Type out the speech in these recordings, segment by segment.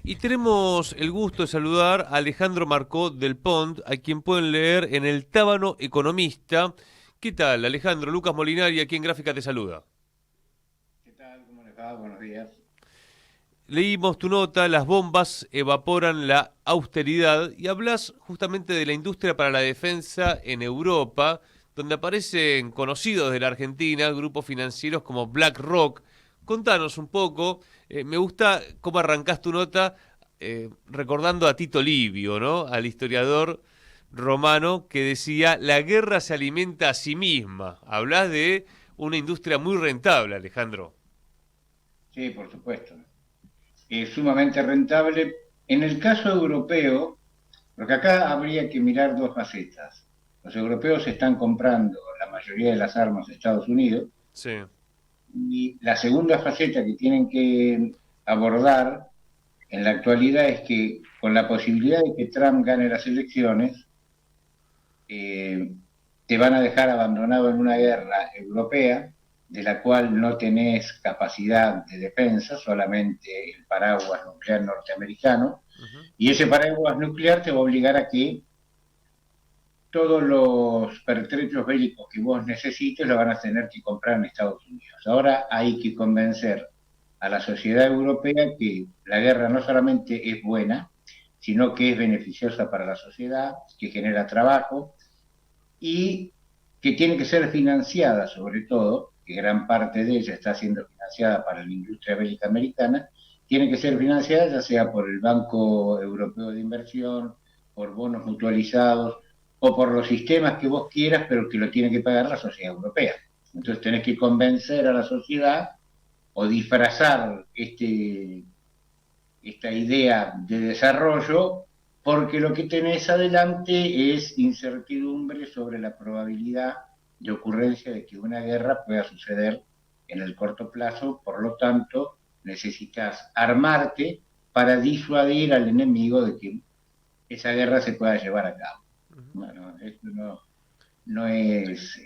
Y tenemos el gusto de saludar a Alejandro Marcó del Pont, a quien pueden leer en El Tábano Economista. ¿Qué tal, Alejandro? Lucas Molinari, aquí en Gráfica te saluda. ¿Qué tal? ¿Cómo les va? Buenos días. Leímos tu nota, las bombas evaporan la austeridad, y hablas justamente de la industria para la defensa en Europa, donde aparecen conocidos de la Argentina, grupos financieros como BlackRock. Contanos un poco, me gusta cómo arrancás tu nota recordando a Tito Livio, ¿no? Al historiador romano que decía, la guerra se alimenta a sí misma. Hablas de una industria muy rentable, Alejandro. Sí, por supuesto. Es sumamente rentable. En el caso europeo, porque acá habría que mirar dos facetas. Los europeos están comprando la mayoría de las armas de Estados Unidos Sí. y la segunda faceta que tienen que abordar en la actualidad es que con la posibilidad de que Trump gane las elecciones, eh, te van a dejar abandonado en una guerra europea de la cual no tenés capacidad de defensa, solamente el paraguas nuclear norteamericano, Ujú. y ese paraguas nuclear te va a obligar a que todos los pertrechos bélicos que vos necesites lo van a tener que comprar en Estados Unidos. Ahora hay que convencer a la sociedad europea que la guerra no solamente es buena, sino que es beneficiosa para la sociedad, que genera trabajo, y que tiene que ser financiada, sobre todo, que gran parte de ella está siendo financiada para la industria bélica americana, tiene que ser financiada ya sea por el Banco Europeo de Inversión, por bonos mutualizados o por los sistemas que vos quieras, pero que lo tiene que pagar la sociedad europea. Entonces tenés que convencer a la sociedad o disfrazar esta idea de desarrollo, porque lo que tenés adelante es incertidumbre sobre la probabilidad de ocurrencia de que una guerra pueda suceder en el corto plazo, por lo tanto necesitas armarte para disuadir al enemigo de que esa guerra se pueda llevar a cabo. Bueno, esto no es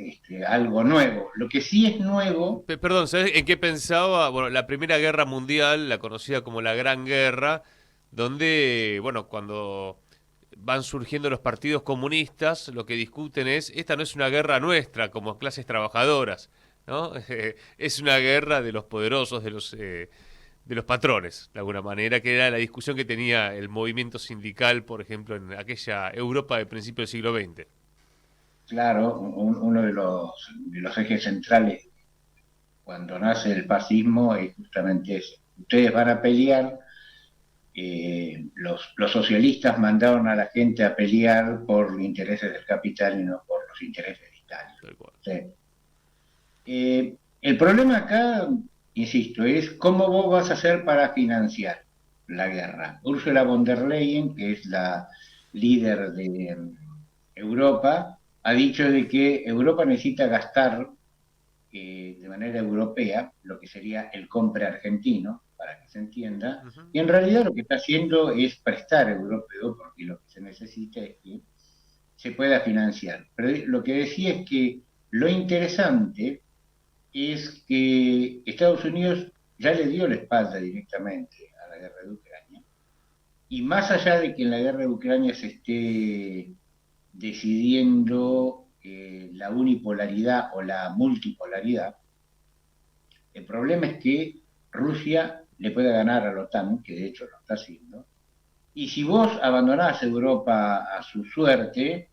algo nuevo. Lo que sí es nuevo, Perdón, ¿sabes en qué pensaba? Bueno, la Primera Guerra Mundial, la conocida como la Gran Guerra, donde, bueno, cuando van surgiendo los partidos comunistas, lo que discuten es, esta no es una guerra nuestra como clases trabajadoras, ¿no? Es una guerra de los poderosos, de los patrones, de alguna manera, que era la discusión que tenía el movimiento sindical, por ejemplo, en aquella Europa de principios del siglo XX. claro, uno de los ejes centrales cuando nace el fascismo es justamente eso. Ustedes van a pelear, los socialistas mandaron a la gente a pelear por los intereses del capital y no por los intereses de Stalin. Tal cual. ¿Sí? El problema acá, insisto, es cómo vos vas a hacer para financiar la guerra. Ursula von der Leyen, que es la líder de Europa, ha dicho de que Europa necesita gastar de manera europea, lo que sería el compre argentino, para que se entienda, Ujú. y en realidad lo que está haciendo es prestar europeo, porque lo que se necesita es que se pueda financiar. Pero lo que decía es que lo interesante es que Estados Unidos ya le dio la espalda directamente a la guerra de Ucrania, y más allá de que en la guerra de Ucrania se esté decidiendo la unipolaridad o la multipolaridad, el problema es que Rusia le puede ganar a la OTAN, que de hecho lo está haciendo, y si vos abandonás Europa a su suerte,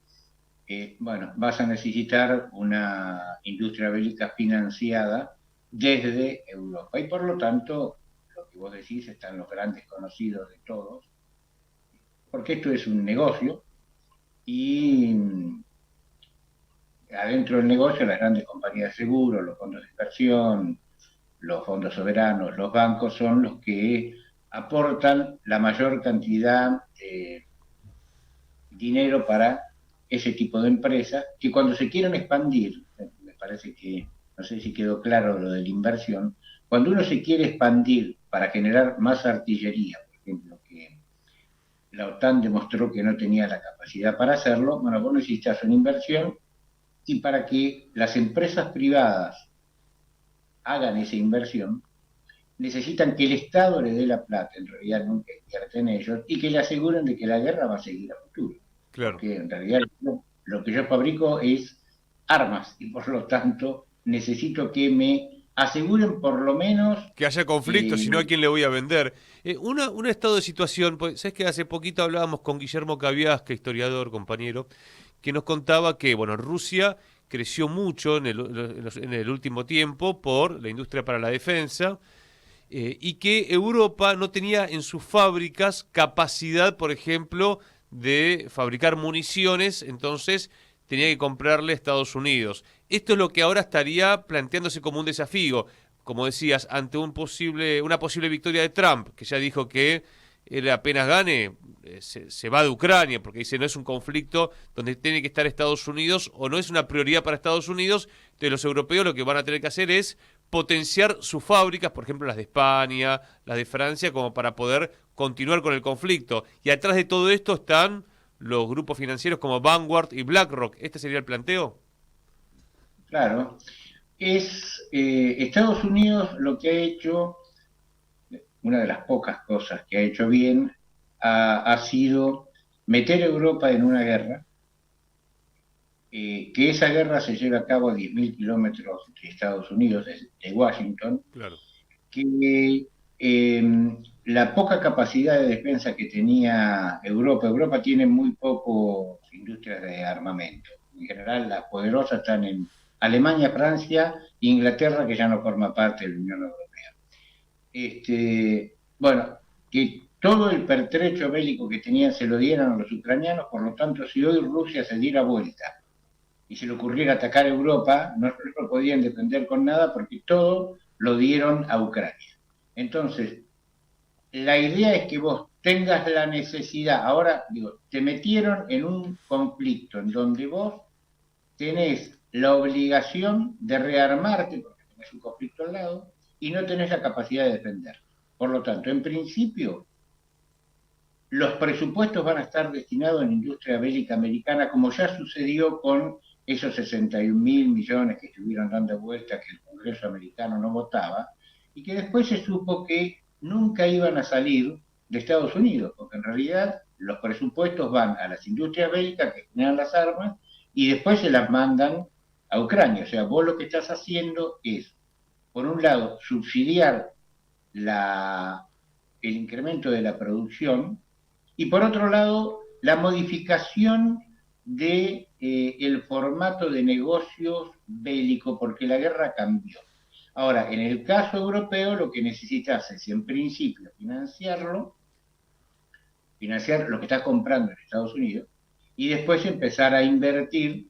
bueno, vas a necesitar una industria bélica financiada desde Europa. Y por lo tanto, lo que vos decís están los grandes conocidos de todos, porque esto es un negocio y adentro del negocio las grandes compañías de seguros, los fondos de inversión, los fondos soberanos, los bancos son los que aportan la mayor cantidad de dinero para ese tipo de empresas que cuando se quieren expandir, me parece que, no sé si quedó claro lo de la inversión, cuando uno se quiere expandir para generar más artillería, por ejemplo, que la OTAN demostró que no tenía la capacidad para hacerlo, bueno, vos necesitas una inversión y para que las empresas privadas hagan esa inversión, necesitan que el Estado le dé la plata, en realidad nunca invierte en ellos, y que le aseguren de que la guerra va a seguir a futuro. Claro. Porque en realidad lo que yo fabrico es armas y por lo tanto necesito que me aseguren por lo menos Que haya conflicto, eh, si no, ¿a quién le voy a vender? Un estado de situación, pues, ¿sabes que hace poquito hablábamos con Guillermo Cabiasca, historiador, compañero, que nos contaba que, bueno, Rusia creció mucho en el último tiempo por la industria para la defensa, y que Europa no tenía en sus fábricas capacidad, por ejemplo, de fabricar municiones, entonces tenía que comprarle a Estados Unidos. Esto es lo que ahora estaría planteándose como un desafío, como decías, ante una posible victoria de Trump, que ya dijo que él apenas gane, se va de Ucrania, porque dice no es un conflicto donde tiene que estar Estados Unidos o no es una prioridad para Estados Unidos. Entonces los europeos lo que van a tener que hacer es potenciar sus fábricas, por ejemplo las de España, las de Francia, como para poder continuar con el conflicto. Y atrás de todo esto están los grupos financieros como Vanguard y BlackRock. ¿Este sería el planteo? claro, es Estados Unidos lo que ha hecho, una de las pocas cosas que ha hecho bien, ha sido meter a Europa en una guerra, que esa guerra se lleve a cabo a 10.000 kilómetros de Estados Unidos, de Washington, Claro. que la poca capacidad de defensa que tenía Europa tiene muy poco industrias de armamento. En general, las poderosas están en Alemania, Francia e Inglaterra, que ya no forma parte de la Unión Europea. Bueno, que todo el pertrecho bélico que tenían se lo dieran a los ucranianos, por lo tanto, si hoy Rusia se diera vuelta y se le ocurriera atacar Europa, no lo podían defender con nada porque todo lo dieron a Ucrania. Entonces, la idea es que vos tengas la necesidad, ahora digo, te metieron en un conflicto en donde vos tenés la obligación de rearmarte, porque tenés un conflicto al lado, y no tenés la capacidad de defender. Por lo tanto, en principio, los presupuestos van a estar destinados en industria bélica americana, como ya sucedió con esos 61.000 millones que estuvieron dando vuelta que el Congreso americano no votaba, y que después se supo que nunca iban a salir de Estados Unidos, porque en realidad los presupuestos van a las industrias bélicas que generan las armas y después se las mandan a Ucrania. O sea, vos lo que estás haciendo es, por un lado, subsidiar el incremento de la producción y por otro lado, la modificación de el formato de negocios bélico, porque la guerra cambió. Ahora, en el caso europeo, lo que necesitas es, en principio, financiar lo que está comprando en Estados Unidos, y después empezar a invertir,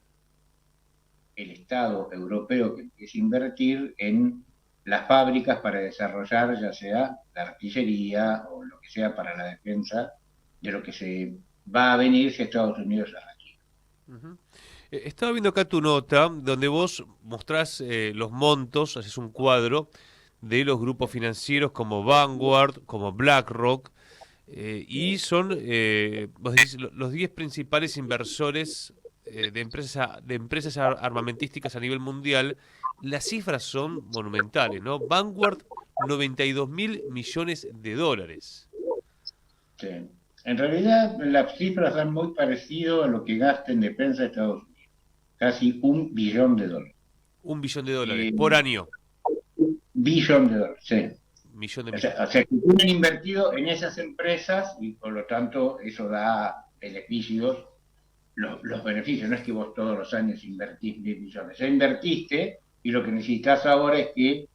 el Estado europeo que empiece a invertir en las fábricas para desarrollar ya sea la artillería o lo que sea para la defensa de lo que se va a venir si Estados Unidos la retira. Ujú. Estaba viendo acá tu nota donde vos mostrás los montos, haces un cuadro de los grupos financieros como Vanguard, como BlackRock, y son, vos decís, los 10 principales inversores de empresas armamentísticas a nivel mundial. Las cifras son monumentales, ¿no? Vanguard, 92.000 millones de dólares. Sí. En realidad, las cifras dan muy parecido a lo que gasta en defensa de Estados Unidos, casi $1 billón. 1 billón de dólares Eh, por año. Billón de dólares, sí. Millón de O millones. sea, que tienen invertido en esas empresas y por lo tanto eso da beneficios, los beneficios. No es que vos todos los años invertís 1.000 millones, ya invertiste y lo que necesitas ahora es que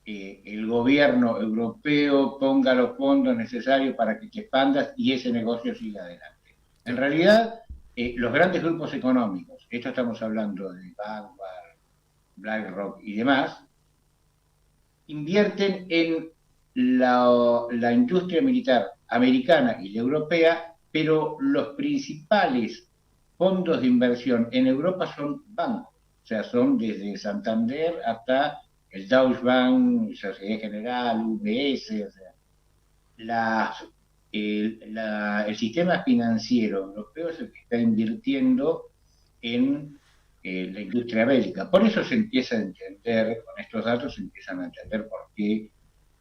el gobierno europeo ponga los fondos necesarios para que te expandas y ese negocio siga adelante. En Sí. realidad, los grandes grupos económicos, esto estamos hablando de Vanguard, BlackRock y demás, invierten en la industria militar americana y la europea, pero los principales fondos de inversión en Europa son bancos, o sea, son desde Santander hasta el Deutsche Bank, Sociedad General, UBS, o sea, el sistema financiero europeo es el que está invirtiendo en la industria bélica. Por eso se empieza a entender, con estos datos se empiezan a entender por qué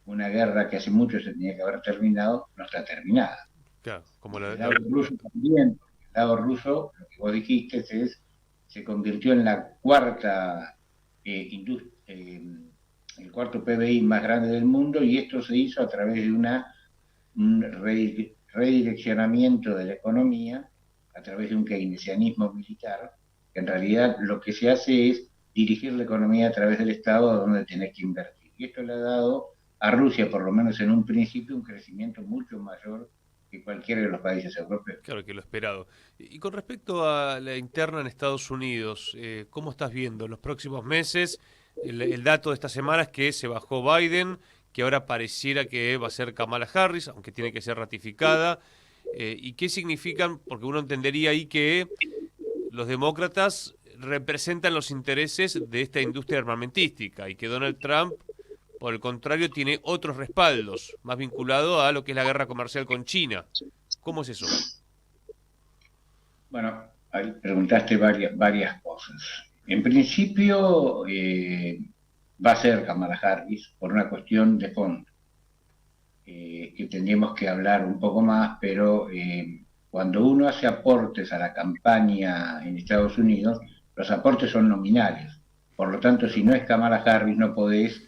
una guerra que hace mucho se tenía que haber terminado, no está terminada. Claro, como Del la lado ruso también, porque el lado ruso, lo que vos dijiste, se convirtió en la cuarta el cuarto PBI más grande del mundo, y esto se hizo a través de un redireccionamiento de la economía, a través de un keynesianismo militar, que en realidad lo que se hace es dirigir la economía a través del Estado a donde tenés que invertir. Y esto le ha dado a Rusia, por lo menos en un principio, un crecimiento mucho mayor que cualquiera de los países europeos. Claro que lo esperado. Y con respecto a la interna en Estados Unidos, ¿cómo estás viendo los próximos meses? El dato de esta semana es que se bajó Biden, que ahora pareciera que va a ser Kamala Harris, aunque tiene que ser ratificada. ¿Y qué significan? Porque uno entendería ahí que los demócratas representan los intereses de esta industria armamentística y que Donald Trump, por el contrario, tiene otros respaldos, más vinculado a lo que es la guerra comercial con China. ¿Cómo es eso? Bueno, ahí preguntaste varias cosas. En principio, va a ser Kamala Harris por una cuestión de fondo, que tendríamos que hablar un poco más, pero cuando uno hace aportes a la campaña en Estados Unidos, los aportes son nominales. Por lo tanto, si no es Kamala Harris, no podés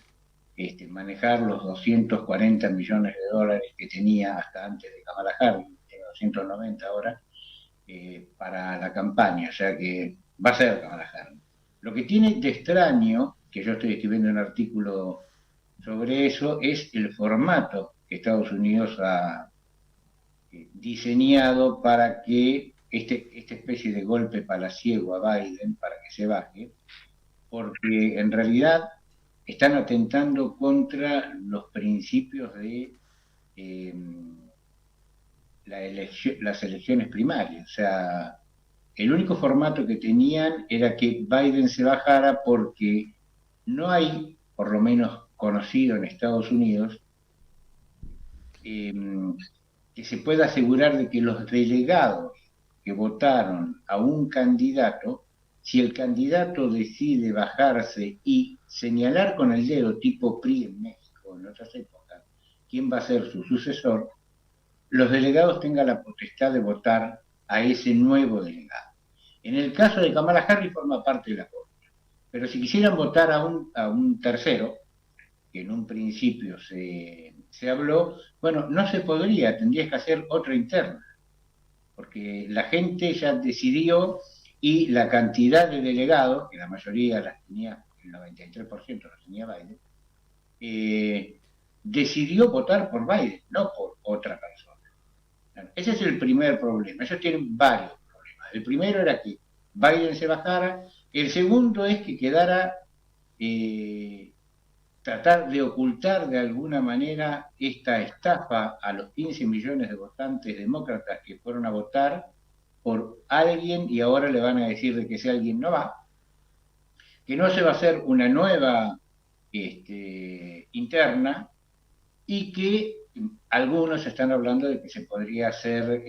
manejar los 240 millones de dólares que tenía hasta antes de Kamala Harris, tiene 290 ahora, para la campaña, o sea que va a ser Kamala Harris. Lo que tiene de extraño, que yo estoy escribiendo un artículo sobre eso, es el formato que Estados Unidos ha diseñado para que esta especie de golpe palaciego a Biden, para que se baje, porque en realidad están atentando contra los principios de eh, las elecciones primarias. O sea, el único formato que tenían era que Biden se bajara porque no hay, por lo menos conocido en Estados Unidos, eh, que se pueda asegurar de que los delegados que votaron a un candidato, si el candidato decide bajarse y señalar con el dedo, tipo PRI en México en otras épocas, quién va a ser su sucesor, los delegados tengan la potestad de votar a ese nuevo delegado. En el caso de Kamala Harris forma parte de la Corte, pero si quisieran votar a un tercero, que en un principio se habló, bueno, no se podría, tendrías que hacer otra interna, porque la gente ya decidió y la cantidad de delegados, que la mayoría las tenía, el 93% las tenía Biden, decidió votar por Biden, no por otra persona. Ese es el primer problema. Ellos tienen varios problemas. El primero era que Biden se bajara. El segundo es que quedara tratar de ocultar de alguna manera esta estafa a los 15 millones de votantes demócratas que fueron a votar por alguien y ahora le van a decir de que ese alguien no va, que no se va a hacer una nueva interna y que algunos están hablando de que se podría hacer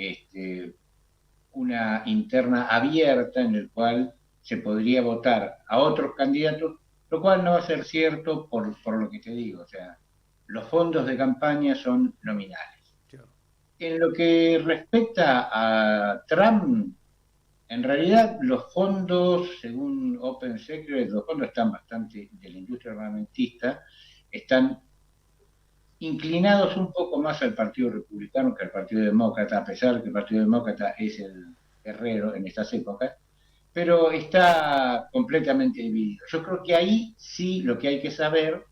una interna abierta en el cual se podría votar a otros candidatos, lo cual no va a ser cierto por lo que te digo, o sea, los fondos de campaña son nominales. En lo que respecta a Trump, en realidad los fondos, según Open Secret, los fondos están bastante de la industria armamentista, están inclinados un poco más al Partido Republicano que al Partido Demócrata, a pesar de que el Partido Demócrata es el guerrero en estas épocas, pero está completamente dividido. Yo creo que ahí sí lo que hay que saber,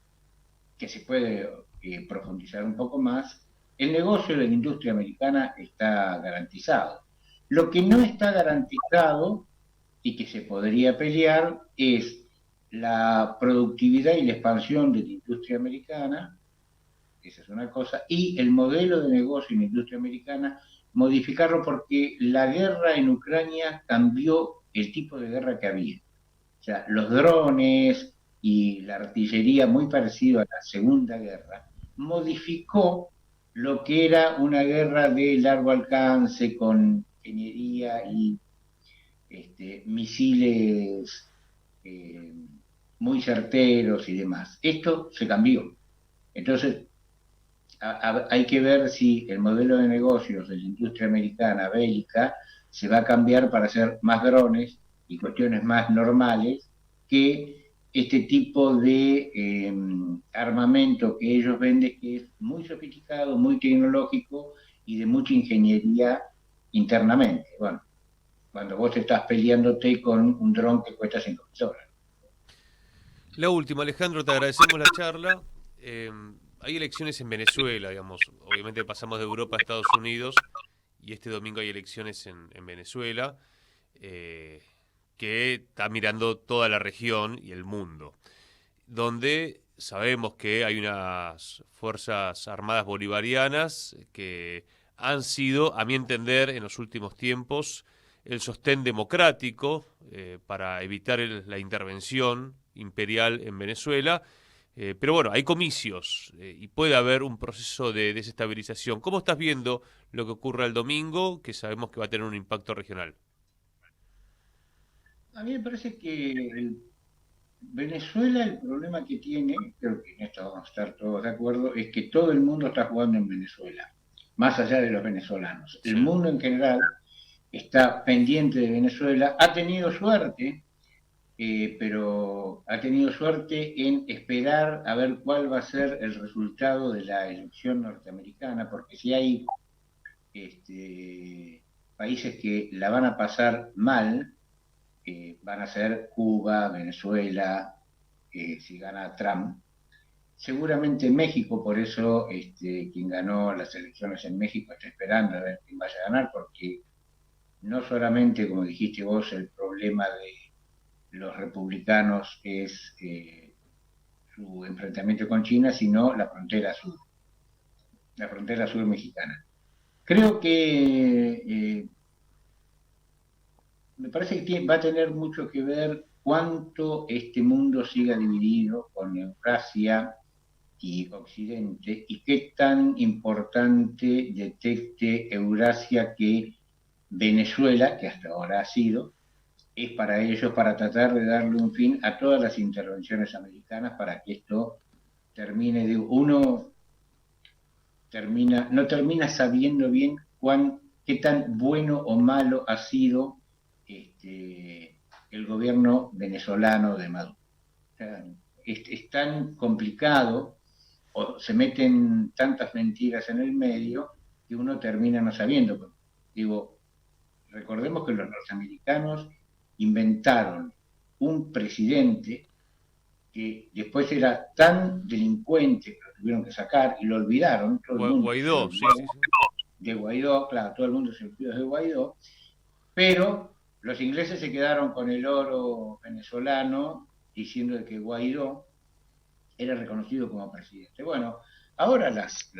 que se puede profundizar un poco más, el negocio de la industria americana está garantizado. Lo que no está garantizado y que se podría pelear es la productividad y la expansión de la industria americana, esa es una cosa, y el modelo de negocio en la industria americana, modificarlo porque la guerra en Ucrania cambió el tipo de guerra que había. O sea, los drones y la artillería, muy parecido a la Segunda Guerra, modificó lo que era una guerra de largo alcance con ingeniería y misiles muy certeros y demás. Esto se cambió. Entonces, hay que ver si el modelo de negocios de la industria americana bélica se va a cambiar para hacer más drones y cuestiones más normales que este tipo de armamento que ellos venden, que es muy sofisticado, muy tecnológico y de mucha ingeniería internamente. Bueno, cuando vos estás peleándote con un dron que cuesta $5.000. La última, Alejandro, te agradecemos la charla. Eh, Hay elecciones en Venezuela, digamos. Obviamente pasamos de Europa a Estados Unidos y este domingo hay elecciones en Venezuela, eh, que está mirando toda la región y el mundo, donde sabemos que hay unas fuerzas armadas bolivarianas que han sido, a mi entender, en los últimos tiempos, el sostén democrático para evitar la intervención imperial en Venezuela. Pero bueno, hay comicios y puede haber un proceso de desestabilización. ¿Cómo estás viendo lo que ocurra el domingo, que sabemos que va a tener un impacto regional? A mí me parece que Venezuela, el problema que tiene, creo que en esto vamos a estar todos de acuerdo, es que todo el mundo está jugando en Venezuela, más allá de los venezolanos. El Sí. mundo en general está pendiente de Venezuela, ha tenido suerte, pero ha tenido suerte en esperar a ver cuál va a ser el resultado de la elección norteamericana, porque si hay países que la van a pasar mal, van a ser Cuba, Venezuela, si gana Trump. Seguramente México, por eso quien ganó las elecciones en México está esperando a ver quién vaya a ganar, porque no solamente, como dijiste vos, el problema de los republicanos es su enfrentamiento con China, sino la frontera sur mexicana. Creo que me parece que va a tener mucho que ver cuánto este mundo siga dividido con Eurasia y Occidente y qué tan importante detecte Eurasia que Venezuela, que hasta ahora ha sido, es para ellos para tratar de darle un fin a todas las intervenciones americanas para que esto termine de uno no termina sabiendo bien qué tan bueno o malo ha sido el gobierno venezolano de Maduro. O sea, es tan complicado o se meten tantas mentiras en el medio que uno termina no sabiendo. Digo, recordemos que los norteamericanos inventaron un presidente que después era tan delincuente que lo tuvieron que sacar y lo olvidaron, todo el mundo se Guaidó, sí, olvidó sí, sí. de Guaidó, claro, todo el mundo se olvidó de Guaidó, pero los ingleses se quedaron con el oro venezolano diciendo que Guaidó era reconocido como presidente. Bueno, ahora las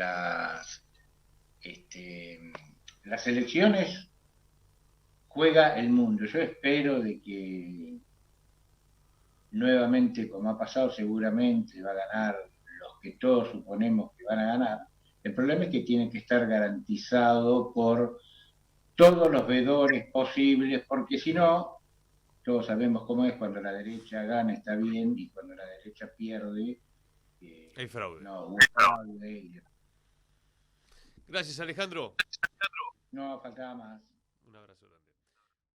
elecciones juega el mundo. Yo espero de que nuevamente, como ha pasado, seguramente va a ganar los que todos suponemos que van a ganar. El problema es que tiene que estar garantizado por todos los vedores posibles, porque si no, todos sabemos cómo es cuando la derecha gana está bien y cuando la derecha pierde, Hay fraude. no, hubo fraude y Gracias, Alejandro. no faltaba más. Un abrazo.